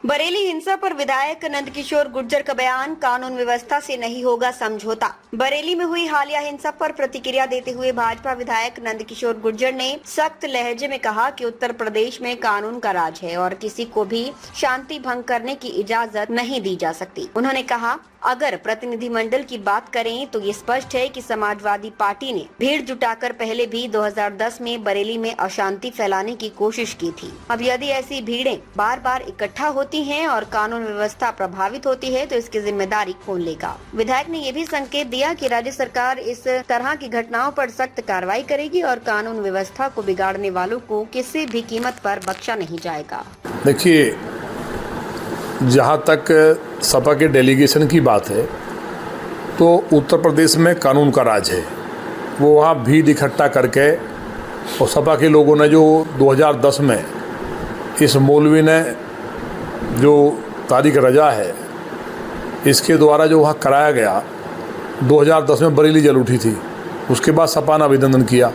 बरेली हिंसा पर विधायक नंदकिशोर गुर्जर का बयान, कानून व्यवस्था से नहीं होगा समझौता। बरेली में हुई हालिया हिंसा पर प्रतिक्रिया देते हुए भाजपा विधायक नंदकिशोर गुर्जर ने सख्त लहजे में कहा कि उत्तर प्रदेश में कानून का राज है और किसी को भी शांति भंग करने की इजाजत नहीं दी जा सकती। उन्होंने कहा, अगर प्रतिनिधिमंडल की बात करें तो ये स्पष्ट है कि समाजवादी पार्टी ने भीड़ जुटाकर पहले भी 2010 में बरेली में अशांति फैलाने की कोशिश की थी। अब यदि ऐसी भीड़ें बार बार इकट्ठा होती हैं और कानून व्यवस्था प्रभावित होती है तो इसकी जिम्मेदारी कौन लेगा। विधायक ने ये भी संकेत दिया कि राज्य सरकार इस तरह की घटनाओं पर सख्त कार्रवाई करेगी और कानून व्यवस्था को बिगाड़ने वालों को किसी भी कीमत पर बख्शा नहीं जाएगा। देखिए, जहाँ तक सपा के डेलीगेशन की बात है तो उत्तर प्रदेश में कानून का राज है। वो वहाँ भीड़ इकट्ठा करके और सपा के लोगों ने जो 2010 में इस मौलवी ने जो तारीख रजा है इसके द्वारा जो वहाँ कराया गया, 2010 में बरेली जल उठी थी, उसके बाद सपा ने अभिनंदन किया।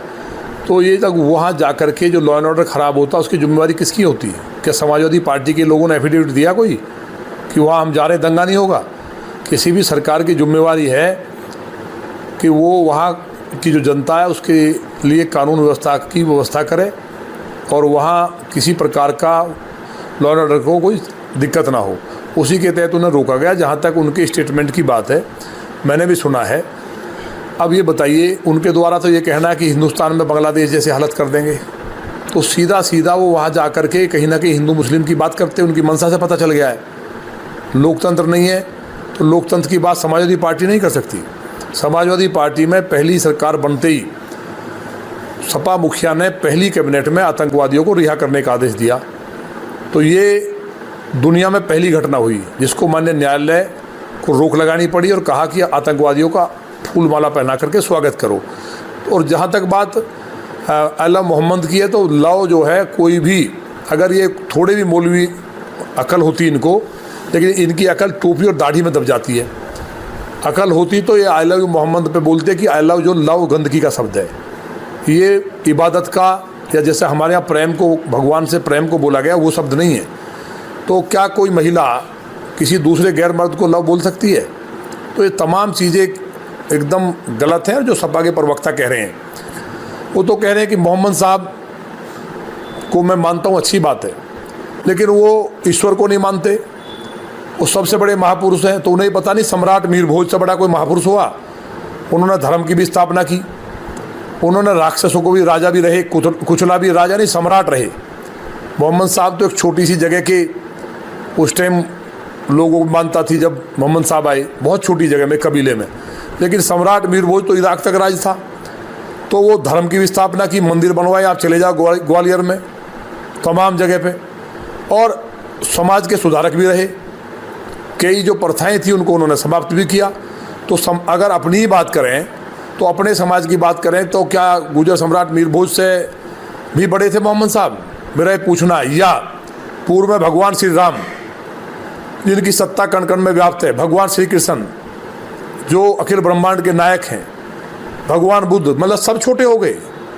तो ये तक वहाँ जा कर के जो लॉ एंड ऑर्डर ख़राब होता है उसकी जिम्मेवारी किसकी होती है? क्या समाजवादी पार्टी के लोगों ने एफिडेविट दिया कोई कि वहाँ हम जा रहे दंगा नहीं होगा? किसी भी सरकार की जिम्मेवारी है कि वो वहाँ की जो जनता है उसके लिए कानून व्यवस्था की व्यवस्था करे और वहाँ किसी प्रकार का लॉ एंड ऑर्डर को कोई दिक्कत ना हो। उसी के तहत उन्हें रोका गया। जहाँ तक उनके स्टेटमेंट की बात है, मैंने भी सुना है। अब ये बताइए, उनके द्वारा तो ये कहना है कि हिंदुस्तान में बांग्लादेश जैसे हालत कर देंगे, तो सीधा सीधा वो वहाँ जा कर के कहीं ना कहीं हिंदू मुस्लिम की बात करते हैं। उनकी मंशा से पता चल गया है। लोकतंत्र नहीं है तो लोकतंत्र की बात समाजवादी पार्टी नहीं कर सकती। समाजवादी पार्टी में पहली सरकार बनते ही सपा मुखिया ने पहली कैबिनेट में आतंकवादियों को रिहा करने का आदेश दिया। तो ये दुनिया में पहली घटना हुई जिसको माननीय न्यायालय को रोक लगानी पड़ी और कहा कि आतंकवादियों का फूल माला पहना करके स्वागत करो। और जहाँ तक बात अल्लाह मोहम्मद की है तो लव जो है, कोई भी अगर ये थोड़े भी मौलवी अकल होती इनको, लेकिन इनकी अकल टोपी और दाढ़ी में दब जाती है। अकल होती तो ये आई लव मोहम्मद पे बोलते कि आई लव जो लव गंदगी का शब्द है, ये इबादत का या जैसे हमारे यहाँ प्रेम को, भगवान से प्रेम को बोला गया, वो शब्द नहीं है। तो क्या कोई महिला किसी दूसरे गैर मर्द को लव बोल सकती है? तो ये तमाम चीज़ें एकदम गलत हैं। जो सपा के प्रवक्ता कह रहे हैं, वो तो कह रहे हैं कि मोहम्मद साहब को मैं मानता हूँ, अच्छी बात है, लेकिन वो ईश्वर को नहीं मानते। वो सबसे बड़े महापुरुष हैं, तो उन्हें पता नहीं सम्राट मीर भोज से बड़ा कोई महापुरुष हुआ? उन्होंने धर्म की भी स्थापना की, उन्होंने राक्षसों को भी राजा भी रहे, कुचला भी राजा नहीं सम्राट रहे। मोहम्मद साहब तो एक छोटी सी जगह के उस टाइम लोगों को मानता थी जब मोहम्मद साहब आए, बहुत छोटी जगह में, कबीले में। लेकिन सम्राट मीर भोज तो इराक तक राज था। तो वो धर्म की भी स्थापना की, मंदिर बनवाए। आप चले जाओ ग्वालियर में, तमाम जगह पे। और समाज के सुधारक भी रहे। कई जो प्रथाएं थी उनको उन्होंने समाप्त भी किया। तो अगर अपनी ही बात करें तो अपने समाज की बात करें तो क्या गुर्जर सम्राट मीर भोज से भी बड़े थे मोहम्मद साहब? मेरा ये पूछना है। या पूर्व में भगवान श्री राम जिनकी सत्ता कण कण में व्याप्त है, भगवान श्री कृष्ण जो अखिल ब्रह्मांड के नायक हैं, भगवान बुद्ध, मतलब सब छोटे हो गए।